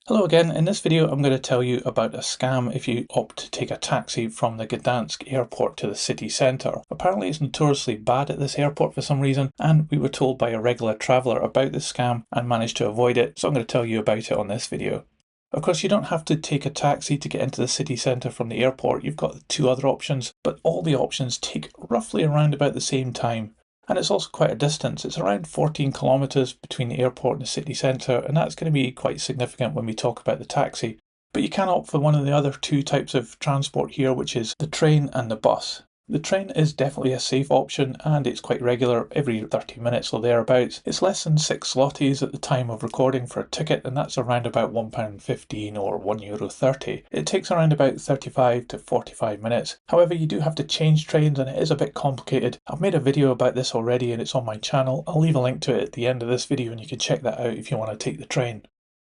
Hello again. In this video I'm going to tell you about a scam if you opt to take a taxi from the Gdansk Airport to the city centre. Apparently it's notoriously bad at this airport for some reason, and we were told by a regular traveller about this scam and managed to avoid it, so I'm going to tell you about it on this video. Of course, you don't have to take a taxi to get into the city centre from the airport. You've got two other options, but all the options take roughly around about the same time. And it's also quite a distance. It's around 14 kilometres between the airport and the city centre, and that's going to be quite significant when we talk about the taxi. But you can opt for one of the other two types of transport here, which is the train and the bus. The train is definitely a safe option, and it's quite regular, every 30 minutes or thereabouts. It's less than 6 zlotys at the time of recording for a ticket, and that's around about £1.15 or €1.30. It takes around about 35 to 45 minutes. However, you do have to change trains, and it is a bit complicated. I've made a video about this already, and it's on my channel. I'll leave a link to it at the end of this video, and you can check that out if you want to take the train.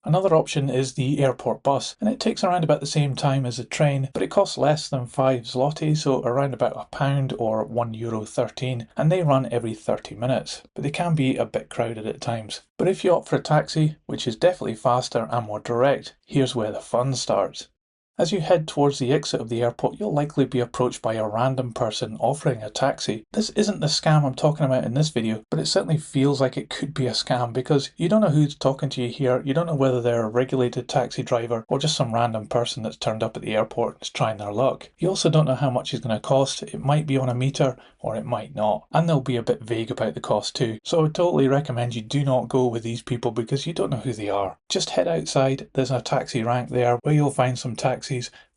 Another option is the airport bus, and it takes around about the same time as the train, but it costs less than 5 zloty, so around about £1 or €1.13, and they run every 30 minutes, but they can be a bit crowded at times. But if you opt for a taxi, which is definitely faster and more direct, here's where the fun starts. As you head towards the exit of the airport, you'll likely be approached by a random person offering a taxi. This isn't the scam I'm talking about in this video, but it certainly feels like it could be a scam because you don't know who's talking to you here. You don't know whether they're a regulated taxi driver or just some random person that's turned up at the airport and is trying their luck. You also don't know how much it's going to cost. It might be on a meter or it might not. And they'll be a bit vague about the cost too. So I would totally recommend you do not go with these people because you don't know who they are. Just head outside. There's a taxi rank there where you'll find some taxis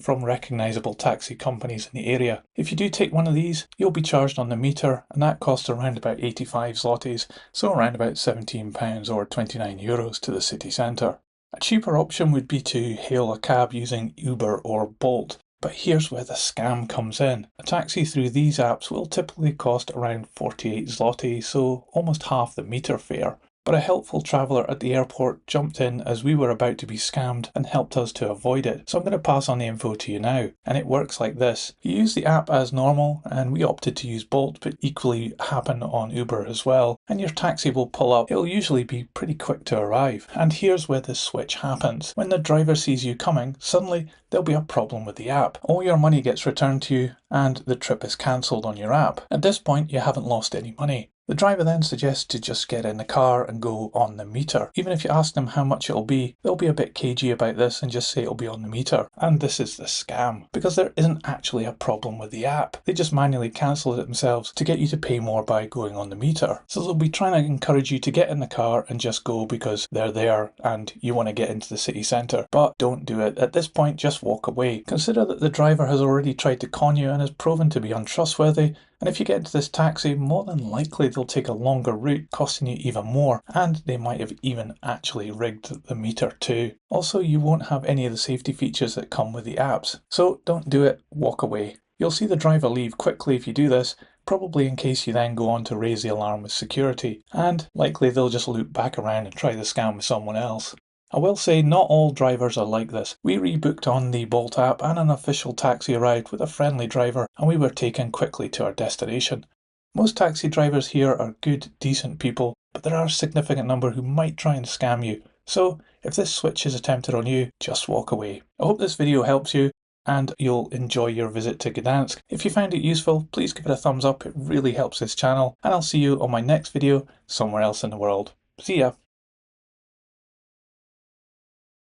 from recognisable taxi companies in the area. If you do take one of these, you'll be charged on the meter, and that costs around about 85 zlotys, so around about £17 or €29 to the city centre. A cheaper option would be to hail a cab using Uber or Bolt. But here's where the scam comes in. A taxi through these apps will typically cost around 48 zloty, so almost half the meter fare. But a helpful traveller at the airport jumped in as we were about to be scammed and helped us to avoid it. So I'm going to pass on the info to you now. And it works like this. You use the app as normal, and we opted to use Bolt, but equally happen on Uber as well. And your taxi will pull up. It'll usually be pretty quick to arrive. And here's where the switch happens. When the driver sees you coming, suddenly there'll be a problem with the app. All your money gets returned to you and the trip is cancelled on your app. At this point, you haven't lost any money. The driver then suggests to just get in the car and go on the meter. Even if you ask them how much it'll be, they'll be a bit cagey about this and just say it'll be on the meter. And this is the scam, because there isn't actually a problem with the app. They just manually cancel it themselves to get you to pay more by going on the meter. So they'll be trying to encourage you to get in the car and just go because they're there and you want to get into the city centre. But don't do it. At this point, just walk away. Consider that the driver has already tried to con you and has proven to be untrustworthy. And if you get into this taxi, more than likely they'll take a longer route, costing you even more, and they might have even actually rigged the meter too. Also, you won't have any of the safety features that come with the apps. So don't do it, walk away. You'll see the driver leave quickly if you do this, probably in case you then go on to raise the alarm with security, and likely they'll just loop back around and try the scam with someone else. I will say not all drivers are like this. We rebooked on the Bolt app and an official taxi arrived with a friendly driver and we were taken quickly to our destination. Most taxi drivers here are good, decent people, but there are a significant number who might try and scam you. So if this switch is attempted on you, just walk away. I hope this video helps you and you'll enjoy your visit to Gdansk. If you found it useful, please give it a thumbs up. It really helps this channel, and I'll see you on my next video somewhere else in the world. See ya!